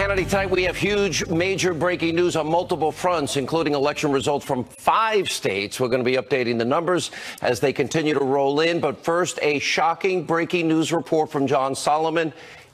Hannity, tonight we have huge, major breaking news on multiple fronts, including election results from 5 states. We're going to be updating the numbers as they continue to roll in. But first, a shocking breaking news report from John Solomon.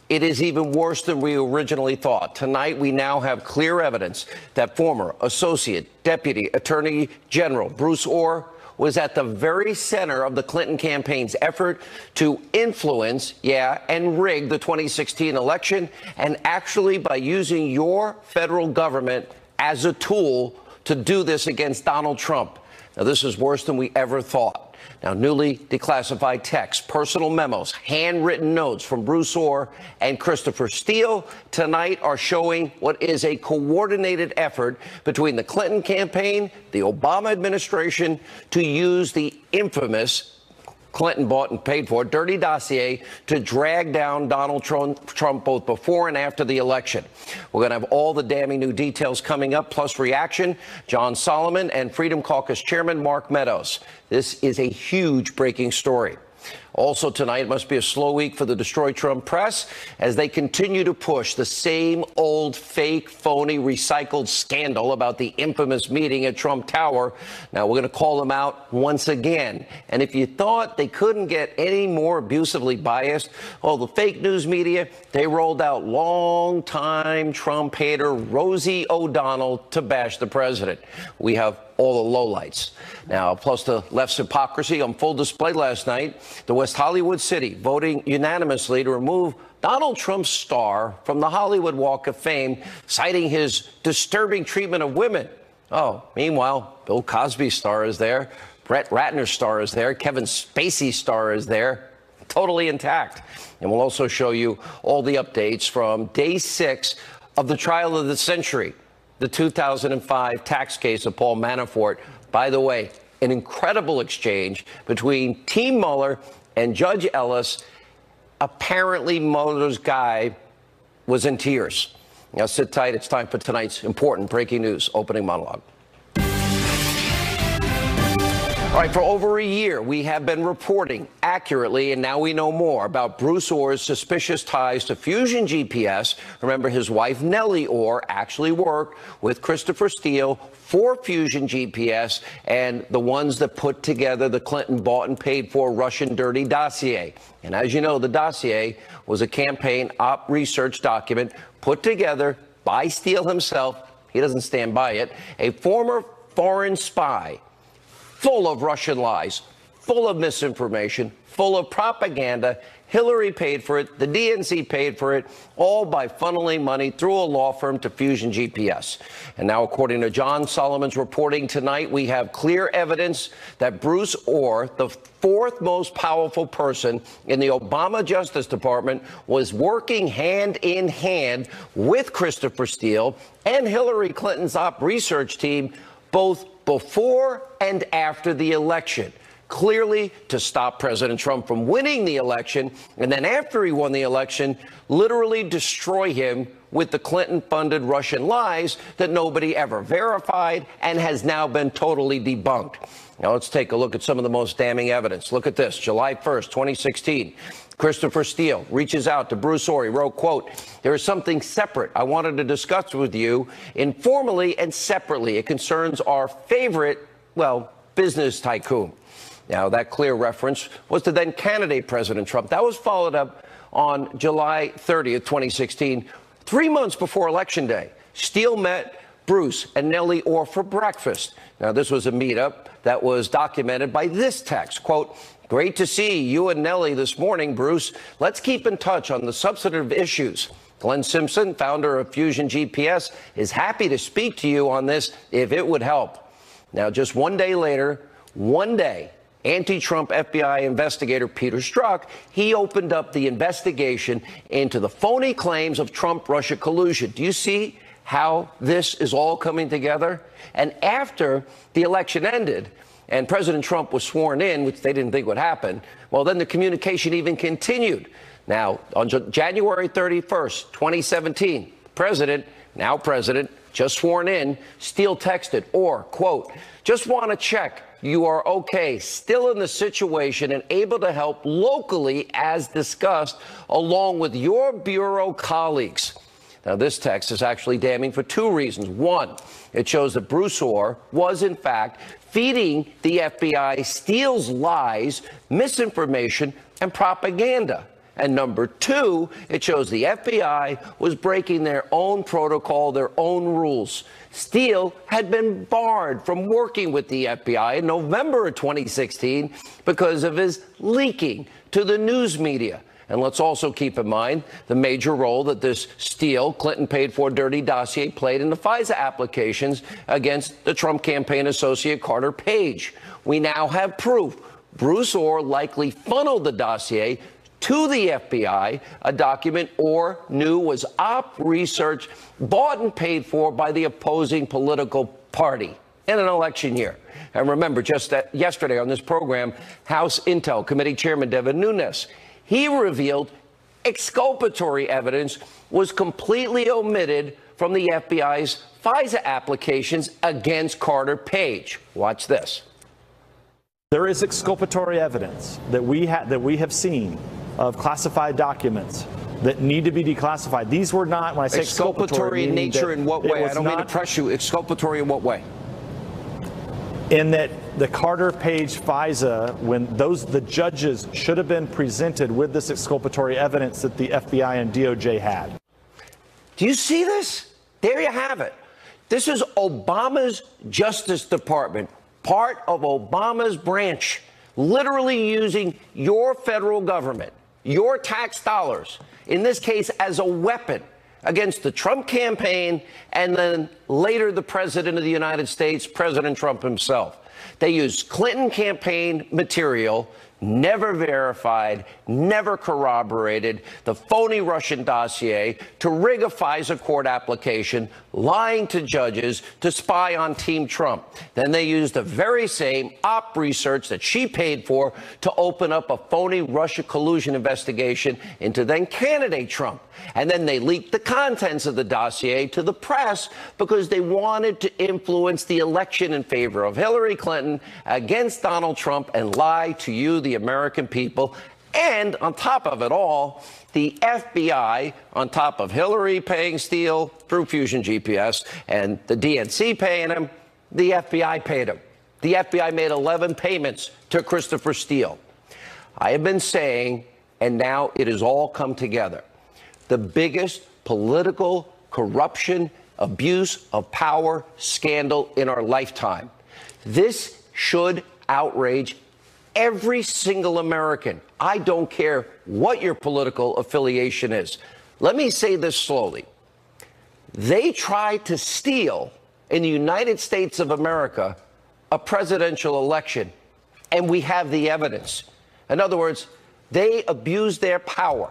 It is even worse than we originally thought. Tonight, we now have clear evidence that former Associate Deputy Attorney General Bruce Ohr was at the very center of the Clinton campaign's effort to influence, and rig the 2016 election, and actually by using your federal government as a tool to do this against Donald Trump. Now, this is worse than we ever thought. Now, newly declassified texts, personal memos, handwritten notes from Bruce Ohr and Christopher Steele tonight are showing what is a coordinated effort between the Clinton campaign, the Obama administration, to use the infamous Clinton bought and paid for dirty dossier to drag down Donald Trump both before and after the election. We're going to have all the damning new details coming up, plus reaction, John Solomon and Freedom Caucus Chairman Mark Meadows. This is a huge breaking story. Also tonight, it must be a slow week for the Destroy Trump press as they continue to push the same old fake, phony, recycled scandal about the infamous meeting at Trump Tower. Now, we're going to call them out once again. And if you thought they couldn't get any more abusively biased, well, the fake news media, they rolled out longtime Trump hater Rosie O'Donnell to bash the president. We have all the lowlights. Now, plus the left's hypocrisy on full display last night, the West Hollywood City voting unanimously to remove Donald Trump's star from the Hollywood Walk of Fame, citing his disturbing treatment of women. Oh, meanwhile, Bill Cosby's star is there, Brett Ratner's star is there, Kevin Spacey's star is there, totally intact. And we'll also show you all the updates from day 6 of the trial of the century, the 2005 tax case of Paul Manafort. By the way, an incredible exchange between Team Mueller and Judge Ellis. Apparently, Mueller's guy was in tears. Now, sit tight. It's time for tonight's important breaking news opening monologue. All right, for over a year, we have been reporting accurately, and now we know more about Bruce Ohr's suspicious ties to Fusion GPS. Remember, his wife, Nellie Ohr, actually worked with Christopher Steele for Fusion GPS and the ones that put together the Clinton bought and paid for Russian dirty dossier. And as you know, the dossier was a campaign op research document put together by Steele himself. He doesn't stand by it. A former foreign spy, full of Russian lies, full of misinformation, full of propaganda. Hillary paid for it. The DNC paid for it, all by funneling money through a law firm to Fusion GPS. And now, according to John Solomon's reporting tonight, we have clear evidence that Bruce Ohr, the 4th most powerful person in the Obama Justice Department, was working hand in hand with Christopher Steele and Hillary Clinton's op research team, both before and after the election, clearly to stop President Trump from winning the election, and then after he won the election, literally destroy him with the Clinton-funded Russian lies that nobody ever verified and has now been totally debunked. Now, let's take a look at some of the most damning evidence. Look at this. July 1st, 2016. Christopher Steele reaches out to Bruce Ohr. He wrote, quote, "There is something separate I wanted to discuss with you informally and separately. It concerns our favorite, business tycoon." Now, that clear reference was to then candidate President Trump. That was followed up on July 30th, 2016, 3 months before Election Day. Steele met Bruce and Nellie Ohr for breakfast. Now, this was a meetup that was documented by this text, quote, "Great to see you and Nellie this morning, Bruce. Let's keep in touch on the substantive issues. Glenn Simpson, founder of Fusion GPS, is happy to speak to you on this if it would help." Now, just one day later, anti-Trump FBI investigator Peter Strzok, he opened up the investigation into the phony claims of Trump-Russia collusion. Do you see how this is all coming together? And after the election ended and President Trump was sworn in, which they didn't think would happen, well, then the communication even continued. Now, on January 31st, 2017, now president, just sworn in, Steele texted, or, quote, "Just want to check you are okay, still in the situation and able to help locally as discussed, along with your bureau colleagues." Now, this text is actually damning for two reasons. One, it shows that Bruce Orr was, in fact, feeding the FBI Steele's lies, misinformation, and propaganda. And number two, it shows the FBI was breaking their own protocol, their own rules. Steele had been barred from working with the FBI in November of 2016 because of his leaking to the news media. And let's also keep in mind the major role that this Steele, Clinton paid for dirty dossier played in the FISA applications against the Trump campaign associate Carter Page. We now have proof Bruce Orr likely funneled the dossier to the FBI, a document Orr knew was op research bought and paid for by the opposing political party in an election year. And remember, just yesterday on this program, House Intel Committee Chairman Devin Nunes, he revealed exculpatory evidence was completely omitted from the FBI's FISA applications against Carter Page. Watch this. There is exculpatory evidence that we have seen of classified documents that need to be declassified. These were not, when I say exculpatory in nature, in what way? I don't mean to press you. Exculpatory in what way? In that the Carter Page FISA, when the judges should have been presented with this exculpatory evidence that the FBI and DOJ had. Do you see this? There you have it. This is Obama's Justice Department, part of Obama's branch, literally using your federal government, your tax dollars, in this case as a weapon against the Trump campaign and then later the President of the United States, President Trump himself. They used Clinton campaign material, never verified, never corroborated, the phony Russian dossier to rig a FISA court application, lying to judges to spy on Team Trump. Then they used the very same op research that she paid for to open up a phony Russia collusion investigation into then candidate Trump. And then they leaked the contents of the dossier to the press because they wanted to influence the election in favor of Hillary Clinton against Donald Trump and lie to you, the American people. And on top of it all, the FBI, on top of Hillary paying Steele through Fusion GPS and the DNC paying him, the FBI paid him. The FBI made 11 payments to Christopher Steele. I have been saying, and now it has all come together, the biggest political corruption, abuse of power scandal in our lifetime. This should outrage every single American. I don't care what your political affiliation is. Let me say this slowly. They tried to steal in the United States of America a presidential election, and we have the evidence. In other words, they abused their power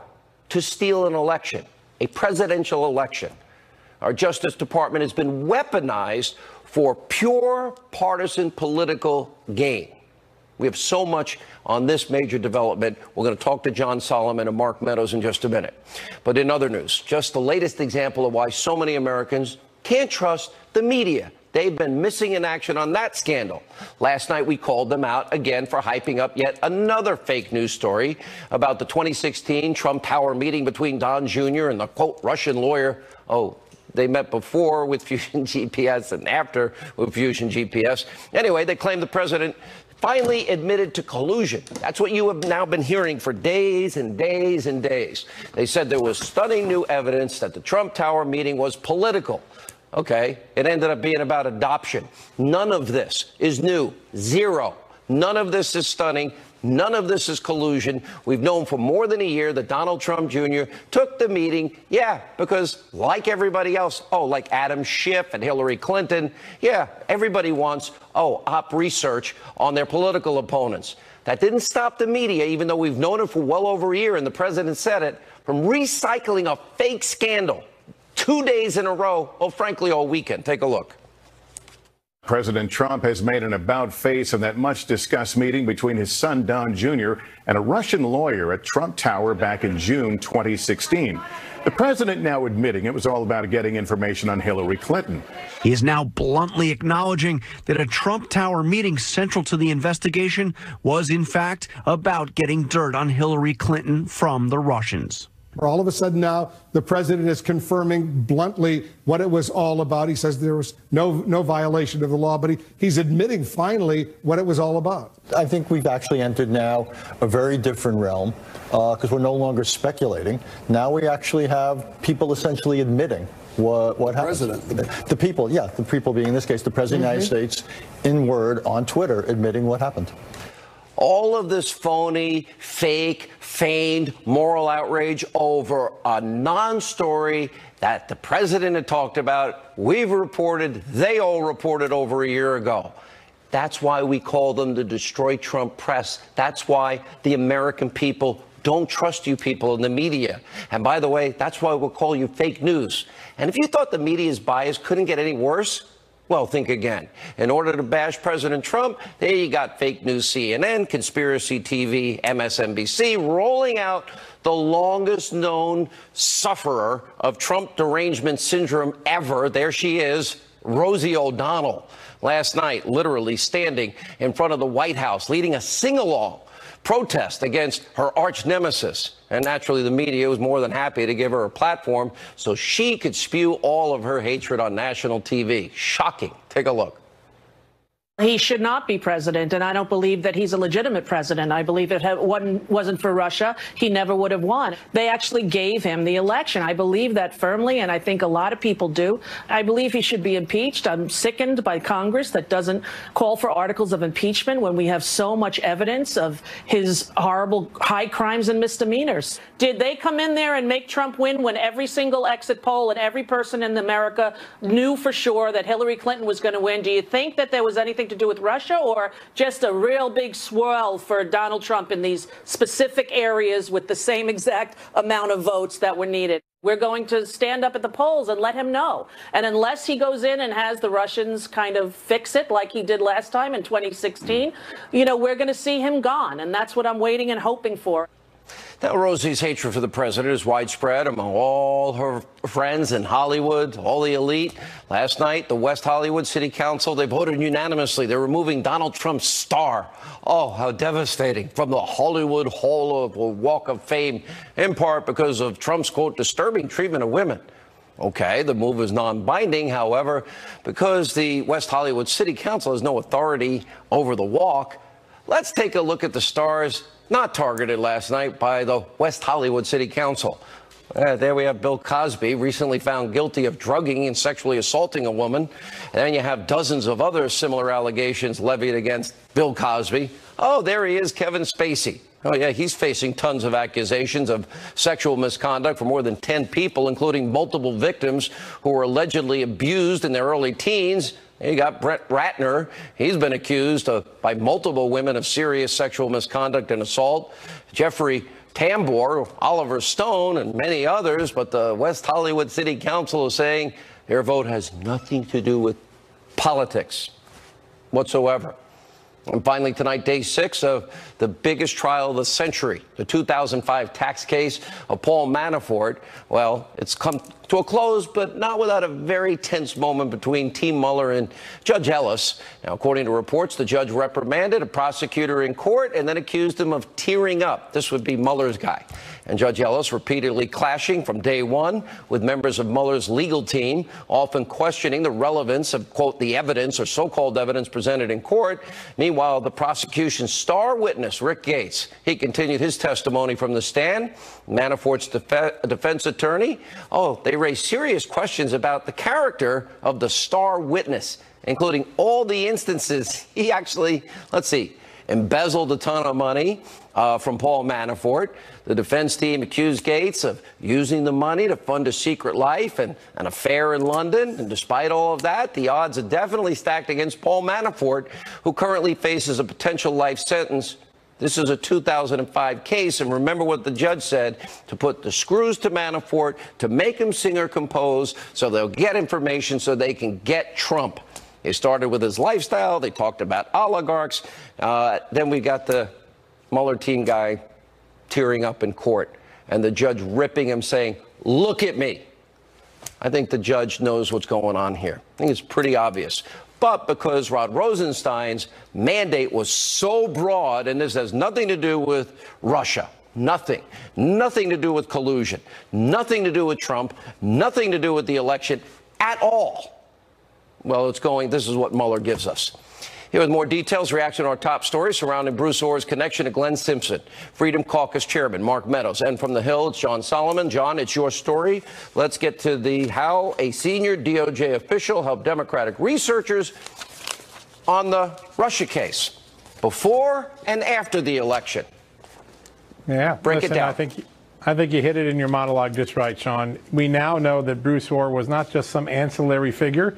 to steal an election, a presidential election. Our Justice Department has been weaponized for pure partisan political gain. We have so much on this major development. We're going to talk to John Solomon and Mark Meadows in just a minute. But in other news, just the latest example of why so many Americans can't trust the media. They've been missing in action on that scandal. Last night, we called them out again for hyping up yet another fake news story about the 2016 Trump Tower meeting between Don Jr. and the, quote, Russian lawyer. Oh, they met before with Fusion GPS and after with Fusion GPS. Anyway, they claimed the president finally admitted to collusion. That's what you have now been hearing for days and days and days. They said there was stunning new evidence that the Trump Tower meeting was political. Okay, it ended up being about adoption. None of this is new. Zero. None of this is stunning. None of this is collusion. We've known for more than a year that Donald Trump Jr. took the meeting, because like everybody else, like Adam Schiff and Hillary Clinton, everybody wants, op research on their political opponents. That didn't stop the media, even though we've known it for well over a year, and the president said it, from recycling a fake scandal 2 days in a row, frankly, all weekend. Take a look. President Trump has made an about-face of that much-discussed meeting between his son, Don Jr., and a Russian lawyer at Trump Tower back in June 2016. The president now admitting it was all about getting information on Hillary Clinton. He is now bluntly acknowledging that a Trump Tower meeting central to the investigation was, in fact, about getting dirt on Hillary Clinton from the Russians. where all of a sudden now the president is confirming bluntly what it was all about. He says there was no violation of the law, but he's admitting finally what it was all about. I think we've actually entered now a very different realm because we're no longer speculating. Now we actually have people essentially admitting what happened. The people, yeah, the people being in this case the president of the United States in word on Twitter admitting what happened. All of this phony, fake, feigned moral outrage over a non-story that the president had talked about, we've reported, they all reported over a year ago. That's why we call them the Destroy Trump press. That's why the American people don't trust you people in the media. And by the way, that's why we'll call you fake news. And if you thought the media's bias couldn't get any worse, well, think again. In order to bash President Trump, there you got fake news CNN, conspiracy TV, MSNBC, rolling out the longest known sufferer of Trump derangement syndrome ever. There she is, Rosie O'Donnell. Last night, literally standing in front of the White House, leading a sing-along protest against her arch nemesis. And naturally, the media was more than happy to give her a platform so she could spew all of her hatred on national TV. Shocking. Take a look. He should not be president, and I don't believe that he's a legitimate president. I believe if it wasn't for Russia, he never would have won. They actually gave him the election. I believe that firmly, and I think a lot of people do. I believe he should be impeached. I'm sickened by Congress that doesn't call for articles of impeachment when we have so much evidence of his horrible high crimes and misdemeanors. Did they come in there and make Trump win when every single exit poll and every person in America knew for sure that Hillary Clinton was going to win? Do you think that there was anything to do with Russia, or just a real big swirl for Donald Trump in these specific areas with the same exact amount of votes that were needed? We're going to stand up at the polls and let him know. And unless he goes in and has the Russians kind of fix it like he did last time in 2016, you know, we're going to see him gone. And that's what I'm waiting and hoping for. Now, Rosie's hatred for the president is widespread among all her friends in Hollywood, all the elite. Last night, the West Hollywood City Council, they voted unanimously. They're removing Donald Trump's star. Oh, how devastating. From the Hollywood Hall of Walk of Fame, in part because of Trump's, quote, disturbing treatment of women. Okay, the move is non-binding, however, because the West Hollywood City Council has no authority over the walk. Let's take a look at the stars not targeted last night by the West Hollywood City Council. There we have Bill Cosby, recently found guilty of drugging and sexually assaulting a woman. And then you have dozens of other similar allegations levied against Bill Cosby. Oh, there he is, Kevin Spacey. Oh, yeah, he's facing tons of accusations of sexual misconduct from more than 10 people, including multiple victims who were allegedly abused in their early teens. You got Brett Ratner. He's been accused by multiple women of serious sexual misconduct and assault. Jeffrey Tambor, Oliver Stone, and many others. But the West Hollywood City Council is saying their vote has nothing to do with politics whatsoever. And finally tonight, day 6 of the biggest trial of the century, the 2005 tax case of Paul Manafort. Well, it's come to a close, but not without a very tense moment between Team Mueller and Judge Ellis. Now, according to reports, the judge reprimanded a prosecutor in court and then accused him of tearing up. This would be Mueller's guy. And Judge Ellis repeatedly clashing from day one with members of Mueller's legal team, often questioning the relevance of, quote, the evidence or so-called evidence presented in court. Meanwhile, the prosecution's star witness, Rick Gates, he continued his testimony from the stand. Manafort's defense attorney, they raised serious questions about the character of the star witness, including all the instances he actually, embezzled a ton of money from Paul Manafort. The defense team accused Gates of using the money to fund a secret life and an affair in London. And despite all of that, the odds are definitely stacked against Paul Manafort, who currently faces a potential life sentence. This is a 2005 case, and remember what the judge said, to put the screws to Manafort, to make him sing or compose, so they'll get information so they can get Trump. They started with his lifestyle. They talked about oligarchs. Then we got the Mueller team guy tearing up in court, and the judge ripping him, saying, "Look at me." I think the judge knows what's going on here. I think it's pretty obvious. But because Rod Rosenstein's mandate was so broad, and this has nothing to do with Russia, Nothing. Nothing to do with collusion. Nothing to do with Trump. Nothing to do with the election at all. Well, this is what Mueller gives us. Here with more details, reaction to our top stories surrounding Bruce Orr's connection to Glenn Simpson, Freedom Caucus Chairman Mark Meadows, and from the Hill, it's John Solomon. John, it's your story. Let's get to how a senior DOJ official helped Democratic researchers on the Russia case before and after the election. Yeah, break it down. I think you hit it in your monologue just right, Sean. We now know that Bruce Orr was not just some ancillary figure.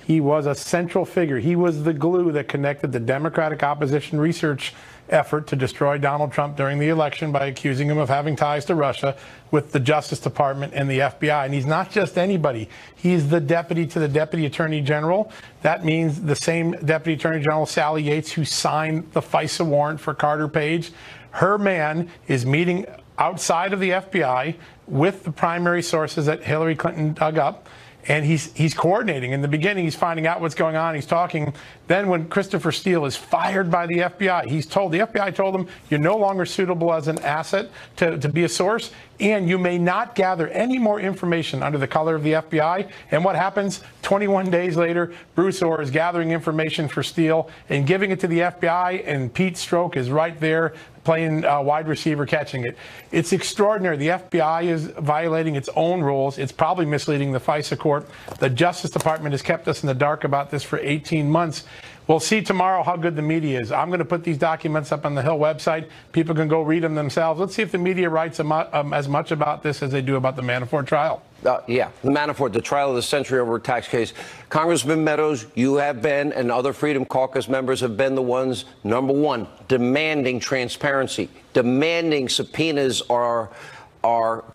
He was a central figure. He was the glue that connected the Democratic opposition research effort to destroy Donald Trump during the election by accusing him of having ties to Russia with the Justice Department and the FBI. And he's not just anybody. He's the deputy to the Deputy Attorney General. That means the same Deputy Attorney General, Sally Yates, who signed the FISA warrant for Carter Page. Her man is meeting outside of the FBI with the primary sources that Hillary Clinton dug up. And he's coordinating. In the beginning, he's finding out what's going on. He's talking. Then when Christopher Steele is fired by the FBI, the FBI told him, you're no longer suitable as an asset to be a source, and you may not gather any more information under the color of the FBI. And what happens? 21 days later, Bruce Orr is gathering information for Steele and giving it to the FBI, and Pete Strzok is right there playing wide receiver, catching it. It's extraordinary. The FBI is violating its own rules. It's probably misleading the FISA court. The Justice Department has kept us in the dark about this for 18 months. We'll see tomorrow how good the media is. I'm going to put these documents up on the Hill website. People can go read them themselves. Let's see if the media writes as much about this as they do about the Manafort trial. Yeah, the Manafort, the trial of the century over a tax case. Congressman Meadows, you have been, and other Freedom Caucus members have been the ones, number one, demanding transparency, demanding subpoenas are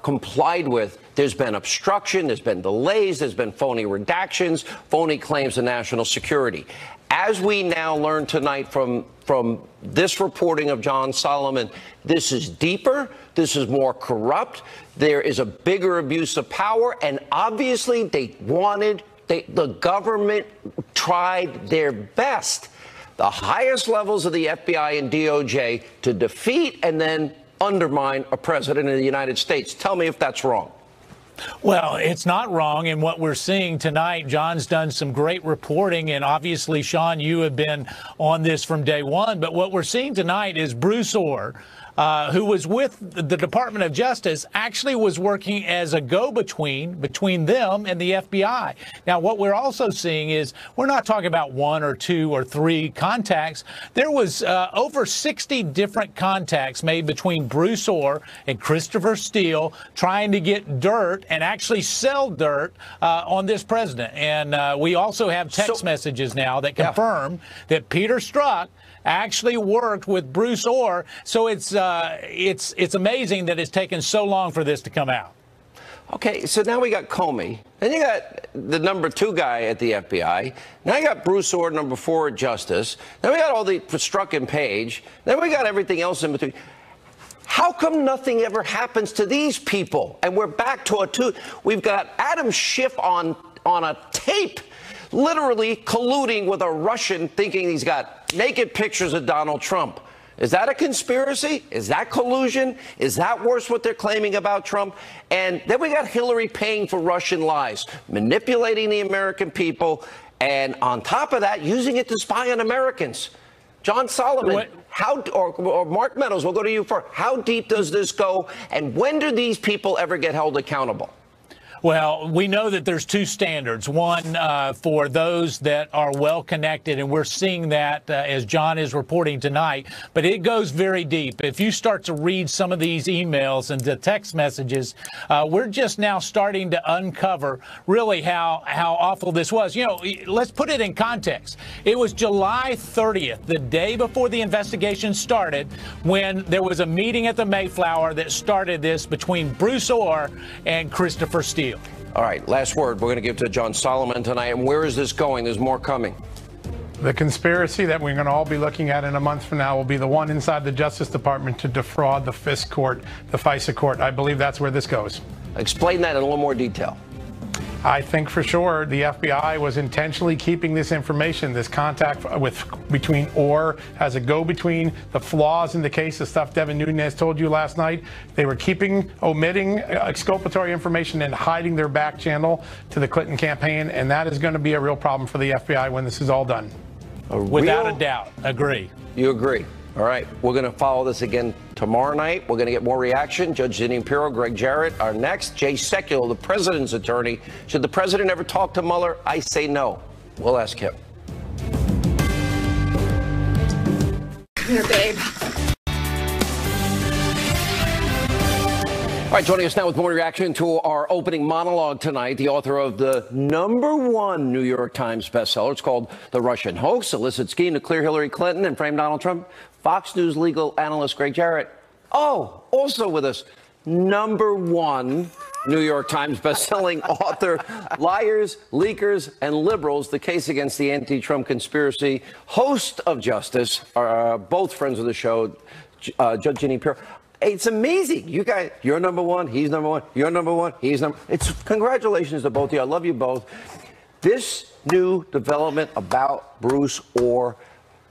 complied with. There's been obstruction, there's been delays, there's been phony redactions, phony claims of national security. As we now learn tonight from this reporting of John Solomon, this is deeper, this is more corrupt, there is a bigger abuse of power, and obviously the government tried their best, the highest levels of the FBI and DOJ, to defeat and then undermine a president of the United States. Tell me if that's wrong. Well, it's not wrong. And what we're seeing tonight, John's done some great reporting. And obviously, Sean, you have been on this from day one. But what we're seeing tonight is Bruce Orr, who was with the Department of Justice, actually was working as a go-between between them and the FBI. Now, what we're also seeing is we're not talking about one or two or three contacts. There was over 60 different contacts made between Bruce Orr and Christopher Steele trying to get dirt and actually sell dirt on this president. And we also have text messages now that confirm that Peter Strzok actually worked with Bruce Orr. So it's amazing that it's taken so long for this to come out. Okay, so now we got Comey. Then you got the number 2 guy at the FBI. Now you got Bruce Orr, number 4 at Justice. Then we got all the Strzok and Page. Then we got everything else in between. How come nothing ever happens to these people? And we're back to we've got Adam Schiff on a tape, literally colluding with a Russian, thinking he's got naked pictures of Donald Trump. Is that a conspiracy? Is that collusion? Is that worse what they're claiming about Trump? And then we got Hillary paying for Russian lies, manipulating the American people, and on top of that, using it to spy on Americans. John Solomon, or Mark Meadows, we'll go to you first. How deep does this go, and when do these people ever get held accountable? Well, we know that there's two standards. One for those that are well connected, and we're seeing that as John is reporting tonight. But it goes very deep. If you start to read some of these emails and the text messages, we're just now starting to uncover really how awful this was. You know, let's put it in context. It was July 30th, the day before the investigation started, when there was a meeting at the Mayflower that started this between Bruce Orr and Christopher Steele. All right, last word. We're going to give to John Solomon tonight. And where is this going? There's more coming. The conspiracy that we're going to all be looking at in a month from now will be the one inside the Justice Department to defraud the FISA court. I believe that's where this goes. Explain that in a little more detail. I think for sure the FBI was intentionally keeping this information, this contact between Orr as a go-between, the flaws in the case, the stuff Devin Nunes told you last night. They were omitting exculpatory information and hiding their back channel to the Clinton campaign, and that is going to be a real problem for the FBI when this is all done. Without a doubt. Agree. You agree? All right. We're going to follow this again tomorrow night. We're going to get more reaction. Judge Jeanine Pirro, Greg Jarrett are next. Jay Sekulow, the president's attorney. Should the president ever talk to Mueller? I say no. We'll ask him. Come here, babe. All right, joining us now with more reaction to our opening monologue tonight, the author of the #1 New York Times bestseller. It's called The Russian Hoax, Illicit Scheme to Clear Hillary Clinton and Frame Donald Trump. Fox News legal analyst Greg Jarrett. Oh, also with us, #1 New York Times bestselling author, Liars, Leakers, and Liberals, The Case Against the Anti-Trump Conspiracy, host of Justice, both friends of the show, Judge Jeanine Pirro. It's amazing. You guys, you're #1, he's #1, you're #1, he's It's congratulations to both of you. I love you both. This new development about Bruce Orr,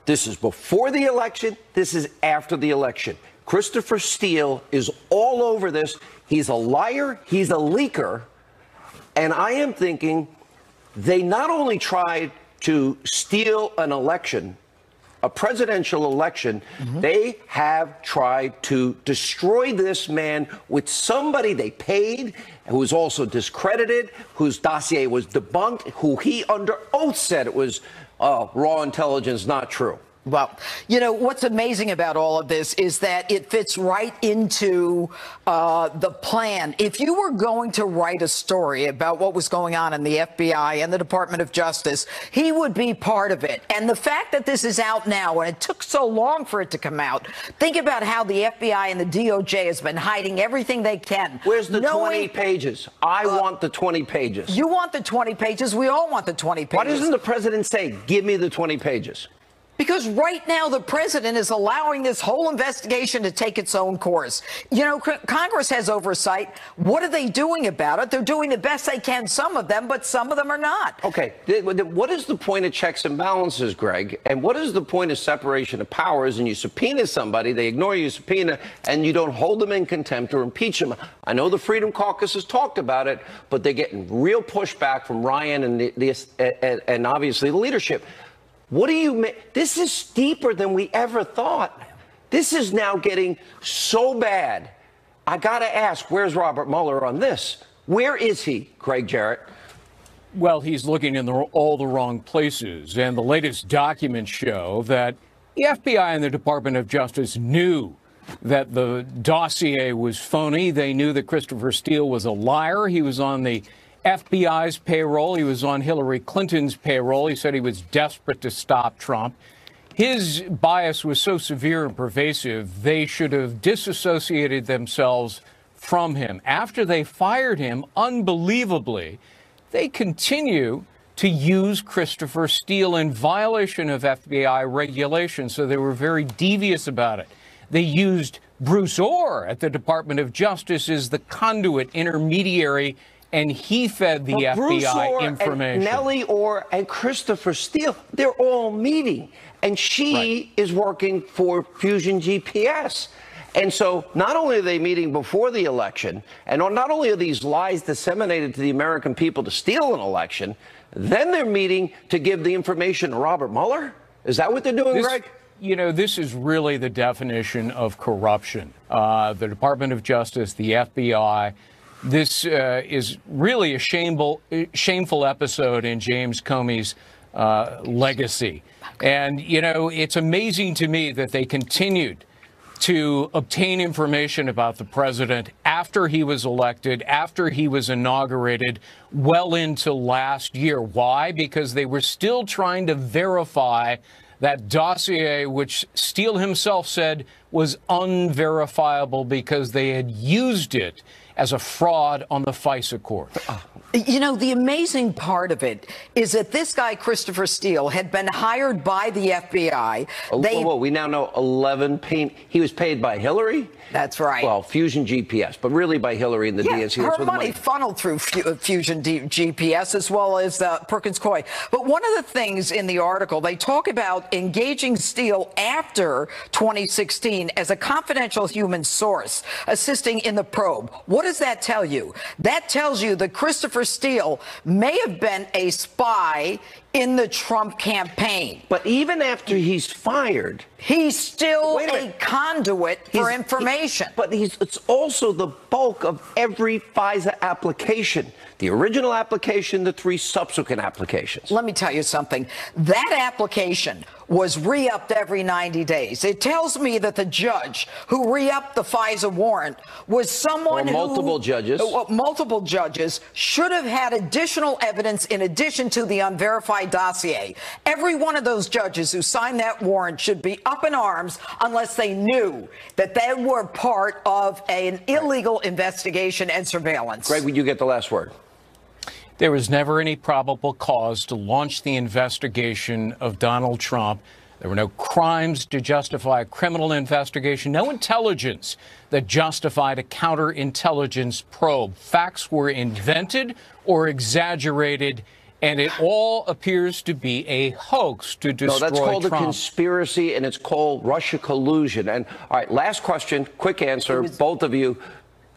this is before the election, this is after the election. Christopher Steele is all over this. He's a liar, he's a leaker, and I am thinking they not only tried to steal an election, a presidential election, they have tried to destroy this man with somebody they paid, who was also discredited, whose dossier was debunked, who he under oath said it was raw intelligence, not true. Well, you know, what's amazing about all of this is that it fits right into the plan. If you were going to write a story about what was going on in the FBI and the Department of Justice, he would be part of it. And the fact that this is out now, and it took so long for it to come out, think about how the FBI and the DOJ has been hiding everything they can. Where's the 20 pages? I want the 20 pages. You want the 20 pages. We all want the 20 pages. Why doesn't the president say, give me the 20 pages? Because right now the president is allowing this whole investigation to take its own course. You know, Congress has oversight. What are they doing about it? They're doing the best they can, some of them, but some of them are not. Okay. What is the point of checks and balances, Greg? And what is the point of separation of powers? And you subpoena somebody, they ignore your subpoena, and you don't hold them in contempt or impeach them. I know the Freedom Caucus has talked about it, but they're getting real pushback from Ryan and obviously the leadership. What do you mean? This is deeper than we ever thought. This is now getting so bad. I got to ask, where's Robert Mueller on this? Where is he, Greg Jarrett? Well, he's looking in all the wrong places. And the latest documents show that the FBI and the Department of Justice knew that the dossier was phony. They knew that Christopher Steele was a liar. He was on the FBI's payroll. He was on Hillary Clinton's payroll. He said he was desperate to stop Trump. His bias was so severe and pervasive, they should have disassociated themselves from him. After they fired him, unbelievably, they continue to use Christopher Steele in violation of FBI regulations. So they were very devious about it. They used Bruce Orr at the Department of Justice as the conduit intermediary, and he fed the FBI information. And Nellie Orr and Christopher Steele, they're all meeting. And she is working for Fusion GPS. And so not only are they meeting before the election, and not only are these lies disseminated to the American people to steal an election, then they're meeting to give the information to Robert Mueller? Is that what they're doing, Greg? You know, this is really the definition of corruption. The Department of Justice, the FBI. This is really a shameful episode in James Comey's legacy. And, you know, it's amazing to me that they continued to obtain information about the president after he was elected, after he was inaugurated, well into last year. Why? Because they were still trying to verify that dossier, which Steele himself said was unverifiable because they had used it as a fraud on the FISA court. You know, the amazing part of it is that this guy, Christopher Steele, had been hired by the FBI. We now know 11 he was paid by Hillary? That's right. Well, Fusion GPS, but really by Hillary and the DNC. Her money funneled through Fusion GPS as well as Perkins Coie. But one of the things in the article, they talk about engaging Steele after 2016 as a confidential human source assisting in the probe. What does that tell you? That tells you that Christopher Steele may have been a spy in the Trump campaign. But even after he's fired, he's still a conduit for information. It's also the bulk of every FISA application. The original application, the 3 subsequent applications. Let me tell you something. That application was re-upped every 90 days. It tells me that the judge who re-upped the FISA warrant was someone multiple judges should have had additional evidence in addition to the unverified dossier. Every one of those judges who signed that warrant should be up in arms unless they knew that they were part of an illegal investigation and surveillance. Greg, would you get the last word? There was never any probable cause to launch the investigation of Donald Trump. There were no crimes to justify a criminal investigation, no intelligence that justified a counterintelligence probe. Facts were invented or exaggerated, and it all appears to be a hoax to destroy Trump. No, that's called a conspiracy, and it's called Russia collusion. And all right, last question, quick answer, both of you.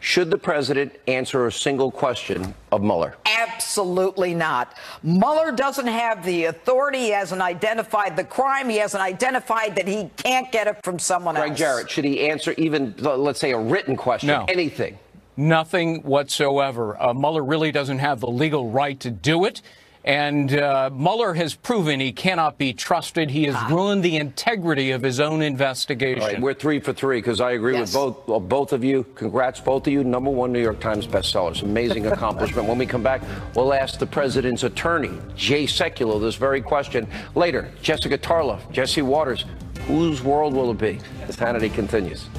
Should the president answer a single question of Mueller? Absolutely not. Mueller doesn't have the authority. He hasn't identified the crime. He hasn't identified that he can't get it from someone else. Greg Jarrett, should he answer even, let's say, a written question? No. Anything? Nothing whatsoever. Mueller really doesn't have the legal right to do it. And Mueller has proven he cannot be trusted. He has ruined the integrity of his own investigation. All right, we're 3 for 3 because I agree with both of you. Congrats, both of you. #1 New York Times bestsellers. Amazing accomplishment. When we come back, we'll ask the president's attorney, Jay Sekulow, this very question. Later, Jessica Tarlov, Jesse Waters. Whose world will it be? As Hannity continues.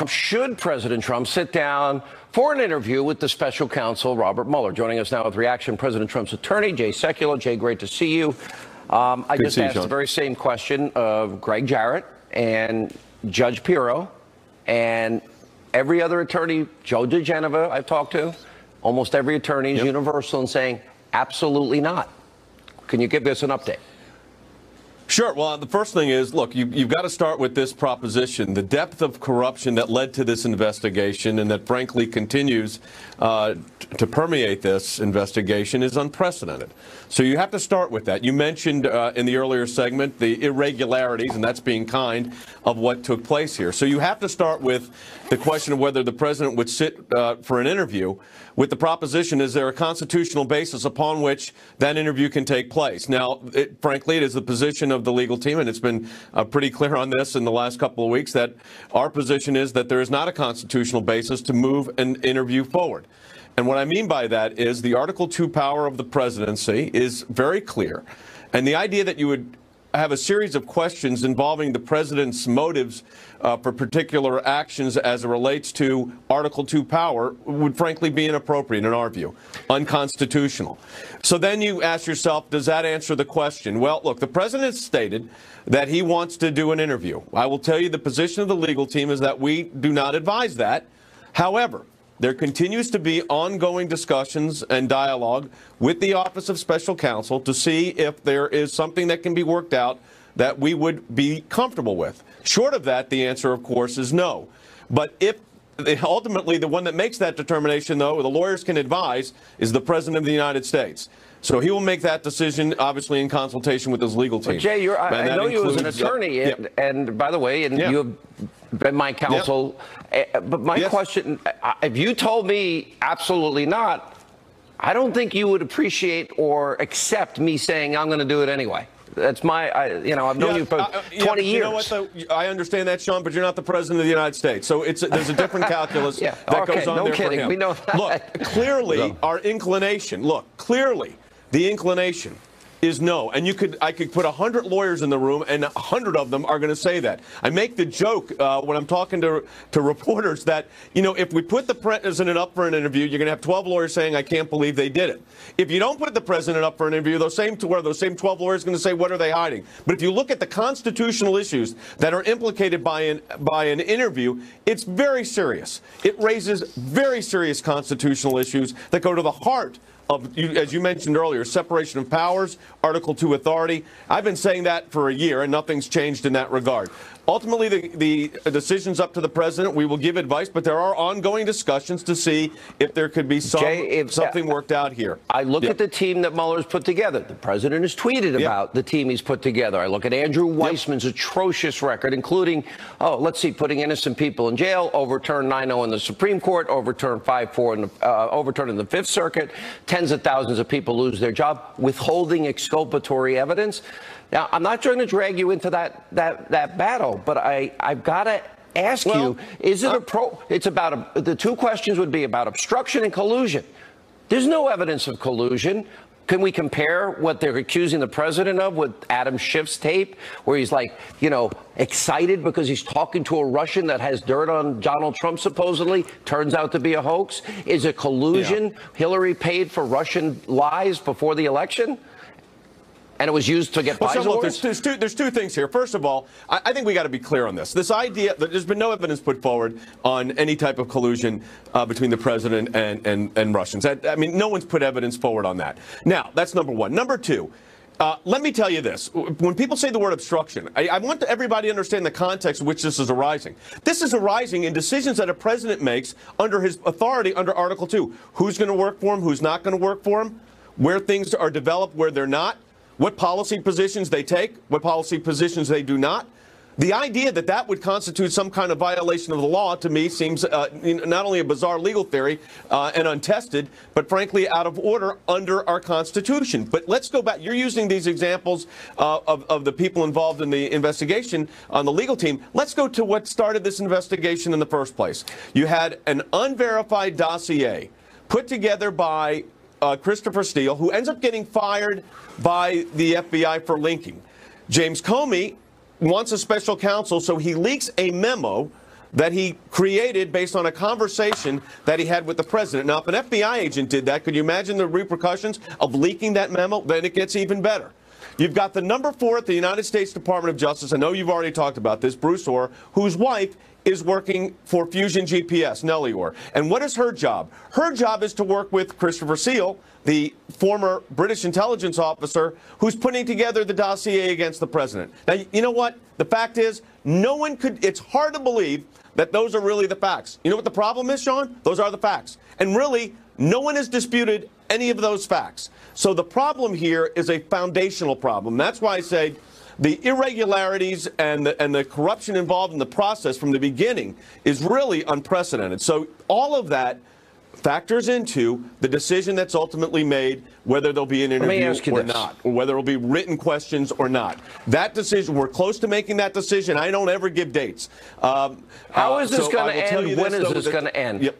Should President Trump sit down for an interview with the special counsel, Robert Mueller? Joining us now with reaction, President Trump's attorney, Jay Sekulow. Jay, great to see you. I just asked the very same question of Greg Jarrett and Judge Pirro and every other attorney, Joe DeGeneva I've talked to. Almost every attorney is universal in saying absolutely not. Can you give us an update? Sure. Well, the first thing is, look, you've got to start with this proposition. The depth of corruption that led to this investigation and that, frankly, continues to permeate this investigation is unprecedented. So you have to start with that. You mentioned in the earlier segment the irregularities, and that's being kind, of what took place here. So you have to start with the question of whether the president would sit for an interview with the proposition, is there a constitutional basis upon which that interview can take place? Now, frankly, it is the position of the legal team, and it's been pretty clear on this in the last couple of weeks, that our position is that there is not a constitutional basis to move an interview forward. And what I mean by that is the Article 2 power of the presidency is very clear. And the idea that you would have a series of questions involving the president's motives for particular actions as it relates to Article 2 power would frankly be inappropriate in our view, unconstitutional. So then you ask yourself, does that answer the question? Well, look, the president stated that he wants to do an interview. I will tell you the position of the legal team is that we do not advise that. However, there continues to be ongoing discussions and dialogue with the Office of Special Counsel to see if there is something that can be worked out that we would be comfortable with. Short of that, the answer, of course, is no. But if ultimately the one that makes that determination, though, the lawyers can advise, is the President of the United States. So he will make that decision, obviously, in consultation with his legal team. But Jay, I know you as an attorney, and by the way, you have been my counsel. But my question, if you told me absolutely not, I don't think you would appreciate or accept me saying I'm going to do it anyway. That's my, I've known you for 20 years. You know what, though? I understand that, Sean, but you're not the President of the United States. So there's a different calculus that goes on there for him. We know that. Look, clearly the inclination is no. And I could put 100 lawyers in the room, and 100 of them are going to say that. I make the joke when I'm talking to reporters that, if we put the president up for an interview, you're going to have 12 lawyers saying, I can't believe they did it. If you don't put the president up for an interview, those same 12 lawyers are going to say, what are they hiding? But if you look at the constitutional issues that are implicated by an interview, it's very serious. It raises very serious constitutional issues that go to the heart of, as you mentioned earlier, separation of powers, Article 2 authority. I've been saying that for a year, and nothing's changed in that regard. Ultimately, the decision's up to the president. We will give advice, but there are ongoing discussions to see if there could be something worked out here. I look at the team that Mueller's put together. The president has tweeted about the team he's put together. I look at Andrew Weissman's atrocious record, including, putting innocent people in jail, overturned 9-0 in the Supreme Court, overturned 5-4 overturned in the Fifth Circuit. Tens of thousands of people lose their job, withholding exculpatory evidence. Now, I'm not trying to drag you into that battle, but I've got to ask you, is it the two questions would be about obstruction and collusion. There's no evidence of collusion. Can we compare what they're accusing the president of with Adam Schiff's tape, where he's excited because he's talking to a Russian that has dirt on Donald Trump, supposedly, turns out to be a hoax? Is it collusion? Yeah. Hillary paid for Russian lies before the election? And it was used to get FISA warrants? There's two things here. First of all, I think we got to be clear on this. This idea that there's been no evidence put forward on any type of collusion between the president and Russians. I mean, no one's put evidence forward on that. Now, that's number one. Number two, let me tell you this. When people say the word obstruction, I want everybody to understand the context in which this is arising. This is arising in decisions that a president makes under his authority under Article 2. Who's going to work for him? Who's not going to work for him? Where things are developed, where they're not. What policy positions they take, what policy positions they do not. The idea that that would constitute some kind of violation of the law, to me, seems not only a bizarre legal theory and untested, but frankly out of order under our Constitution. But let's go back. You're using these examples of the people involved in the investigation on the legal team. Let's go to what started this investigation in the first place. You had an unverified dossier put together by Christopher Steele, who ends up getting fired by the FBI for linking. James Comey wants a special counsel, so he leaks a memo that he created based on a conversation that he had with the president. Now, if an FBI agent did that, could you imagine the repercussions of leaking that memo? Then it gets even better. You've got the number 4 at the United States Department of Justice. I know you've already talked about this, Bruce Orr, whose wife is working for Fusion GPS, Nellie Orr. And what is her job? Her job is to work with Christopher Steele, the former British intelligence officer who's putting together the dossier against the president. Now, you know what? The fact is, it's hard to believe that those are really the facts. You know what the problem is, Sean? Those are the facts. And really, no one has disputed any of those facts. So the problem here is a foundational problem. That's why I say the irregularities and the corruption involved in the process from the beginning is really unprecedented. So all of that factors into the decision that's ultimately made, whether there'll be an interview or not, or whether it'll be written questions or not. That decision, we're close to making that decision. I don't ever give dates. How is this going to end? When is this going to end? Yep.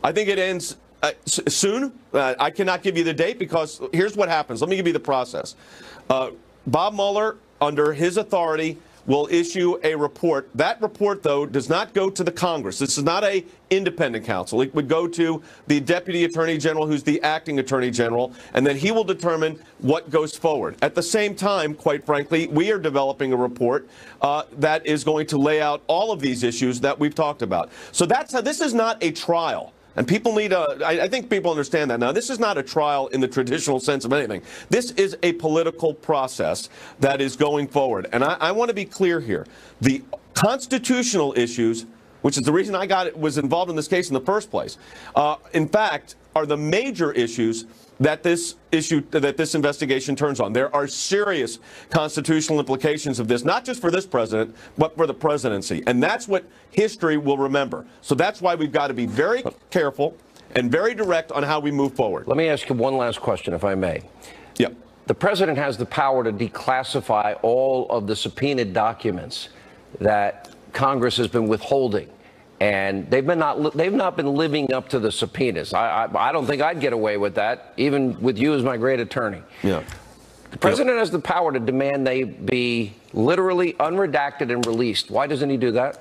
I think it ends soon. I cannot give you the date because here's what happens. Let me give you the process. Bob Mueller, under his authority, will issue a report. That report, though, does not go to the Congress. This is not an independent counsel. It would go to the Deputy Attorney General, who's the acting Attorney General, and then he will determine what goes forward. At the same time, quite frankly, we are developing a report that is going to lay out all of these issues that we've talked about. So that's how this is not a trial. And people need I think people understand that now. This is not a trial in the traditional sense of anything. This is a political process that is going forward. And I want to be clear here. The constitutional issues, which is the reason was involved in this case in the first place, in fact, are the major issues that this investigation turns on. There are serious constitutional implications of this, not just for this president, but for the presidency. And that's what history will remember. So that's why we've got to be very careful and very direct on how we move forward. Let me ask you one last question, if I may. Yep. The president has the power to declassify all of the subpoenaed documents that Congress has been withholding. And they've not been living up to the subpoenas. I don't think I'd get away with that, even with you as my great attorney. Yeah. The president has the power to demand they be literally unredacted and released. Why doesn't he do that?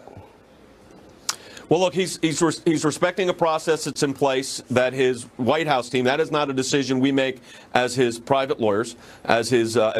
Well, look, he's respecting a process that's in place, that his White House team, that is not a decision we make as his private lawyers, as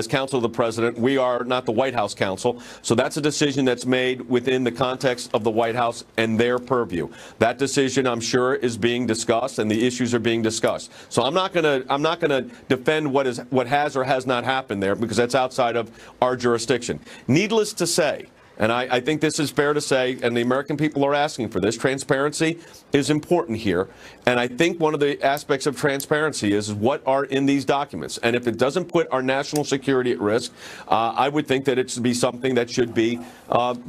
counsel of the president. We are not the White House counsel. So that's a decision that's made within the context of the White House and their purview. That decision, I'm sure, is being discussed and the issues are being discussed. So I'm not going to defend what has or has not happened there, because that's outside of our jurisdiction. Needless to say, and I think this is fair to say, and the American people are asking for this, transparency is important here. And I think one of the aspects of transparency is what are in these documents. And if it doesn't put our national security at risk, I would think that it should be something that should be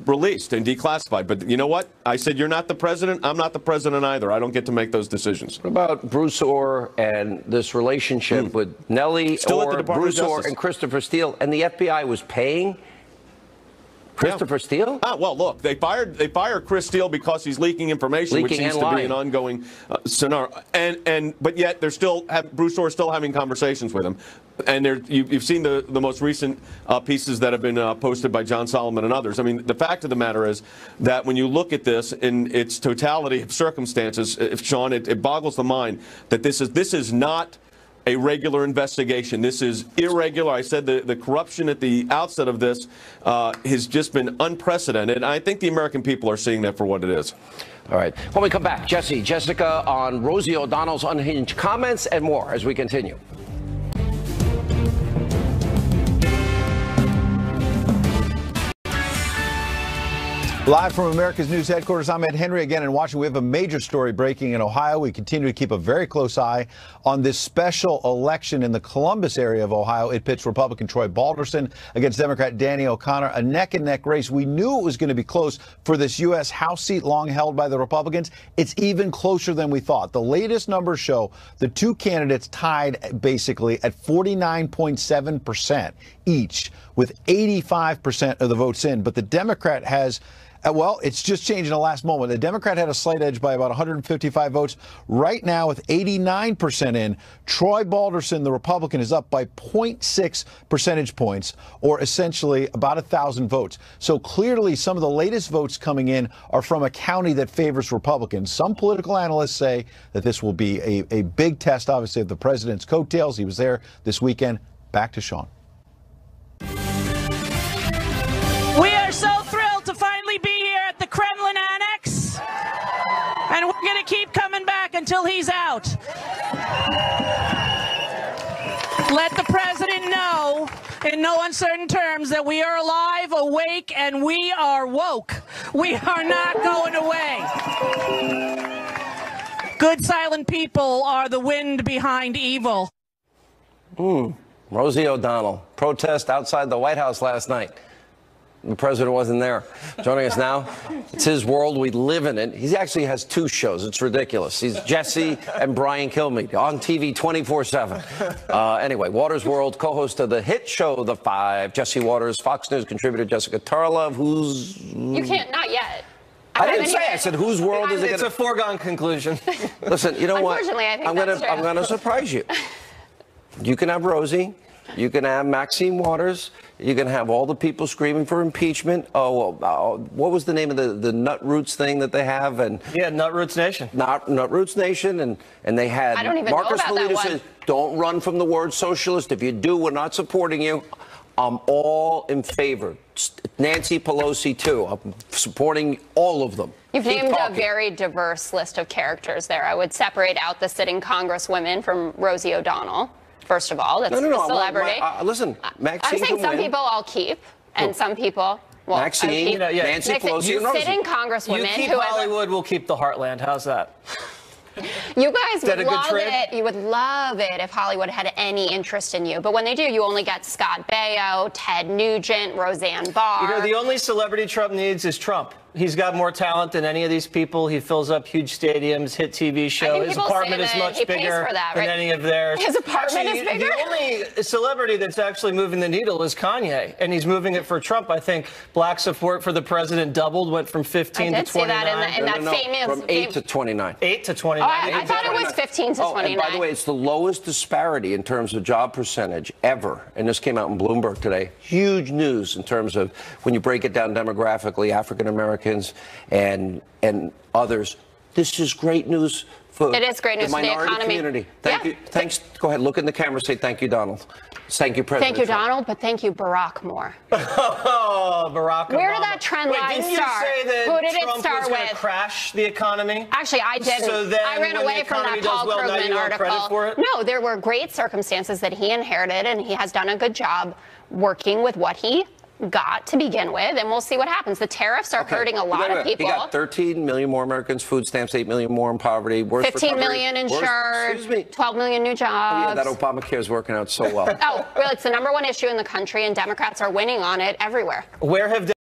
released and declassified. But you know what? I said, you're not the president. I'm not the president either. I don't get to make those decisions. What about Bruce Orr and this relationship with Nellie Orr, Bruce Orr, and Christopher Steele? And the FBI was paying Christopher Steele? Well, look, they fired Chris Steele because he's leaking information, which seems to be an ongoing scenario. But yet they're Bruce Orr is still having conversations with him. And you've seen the most recent pieces that have been posted by John Solomon and others. I mean, the fact of the matter is that when you look at this in its totality of circumstances, Sean, it boggles the mind that this is not a regular investigation. This is irregular. I said the corruption at the outset of this has just been unprecedented. And I think the American people are seeing that for what it is. All right. When we come back, Jessica on Rosie O'Donnell's unhinged comments and more as we continue. Live from America's News Headquarters, I'm Ed Henry again in Washington. We have a major story breaking in Ohio. We continue to keep a very close eye on this special election in the Columbus area of Ohio. It pits Republican Troy Balderson against Democrat Danny O'Connor, a neck-and-neck race. We knew it was going to be close for this U.S. House seat long held by the Republicans. It's even closer than we thought. The latest numbers show the two candidates tied basically at 49.7% each, with 85% of the votes in. But the Democrat has well, it's just changed in the last moment. The Democrat had a slight edge by about 155 votes. Right now, with 89% in, Troy Balderson, the Republican, is up by 0.6 percentage points, or essentially about 1,000 votes. So clearly, some of the latest votes coming in are from a county that favors Republicans. Some political analysts say that this will be a big test, obviously, of the president's coattails. He was there this weekend. Back to Sean. We are so thrilled to finally be here at the Kremlin Annex, and we're going to keep coming back until he's out. Let the president know in no uncertain terms that we are alive, awake, and we are woke. We are not going away. Good silent people are the wind behind evil. Rosie O'Donnell, protest outside the White House last night. The president wasn't there. Joining us now, it's his world. We live in it. He actually has two shows. It's ridiculous. He's Jesse and Brian Kilmeade on TV 24/7. Anyway, Waters World, co-host of the hit show The Five. Jesse Waters, Fox News contributor Jessica Tarlov, who's... You can't, not yet. I didn't say. I said, whose world is it? It's a foregone conclusion. Listen, you know what? Unfortunately, I think I'm going to surprise you. You can have Rosie. You can have Maxine Waters. You can have all the people screaming for impeachment. What was the name of the Nut Roots thing that they have? And yeah, Nut Roots Nation. Nut Roots Nation, and they had I don't even Marcus know about that said, one. "Don't run from the word socialist. If you do, we're not supporting you." I'm all in favor. Nancy Pelosi too. I'm supporting all of them. You've Keep named talking. a very diverse list of characters there. I would separate out the sitting congresswomen from Rosie O'Donnell. First of all, that's a celebrity. Listen, Maxine I'm saying some people I'll keep, and some people. Well, Maxine, Nancy Pelosi, you sitting congresswomen. You keep Hollywood, we'll keep the Heartland. How's that? You guys would love trade? it. You would love it if Hollywood had any interest in you. But when they do, you only get Scott Baio, Ted Nugent, Roseanne Barr. You know, the only celebrity Trump needs is Trump. He's got more talent than any of these people. He fills up huge stadiums, hit TV show. His apartment is much bigger than any of theirs. His apartment is bigger? The only celebrity that's actually moving the needle is Kanye, and he's moving it for Trump. I think black support for the president doubled, went from 15 to 29. I did see that in that famous... From 8 to 29. 8 to 29. Oh, I thought it was 15 to 29. And by the way, it's the lowest disparity in terms of job percentage ever. And this came out in Bloomberg today. Huge news in terms of when you break it down demographically, African Americans and others. This is great news for it is great news the for the minority economy. Community. Thank you. Thanks. Go ahead. Look in the camera. Say thank you, Donald. Thank you, President. Thank you, Donald, but thank you, Barack more. Oh, Barack Obama. Where did that trend line didn't start? You say that Who did Trump it start was with? Going to crash the economy? Actually, I didn't. So then I ran away from that Paul Krugman article. No, there were great circumstances that he inherited, and he has done a good job working with what he got to begin with, and we'll see what happens. The tariffs are hurting a lot of people. He got 13 million more Americans, food stamps, 8 million more in poverty, 15 million insured, 12 million new jobs. Oh, yeah, that Obamacare is working out so well. Oh, really? It's the #1 issue in the country, and Democrats are winning on it everywhere. Where have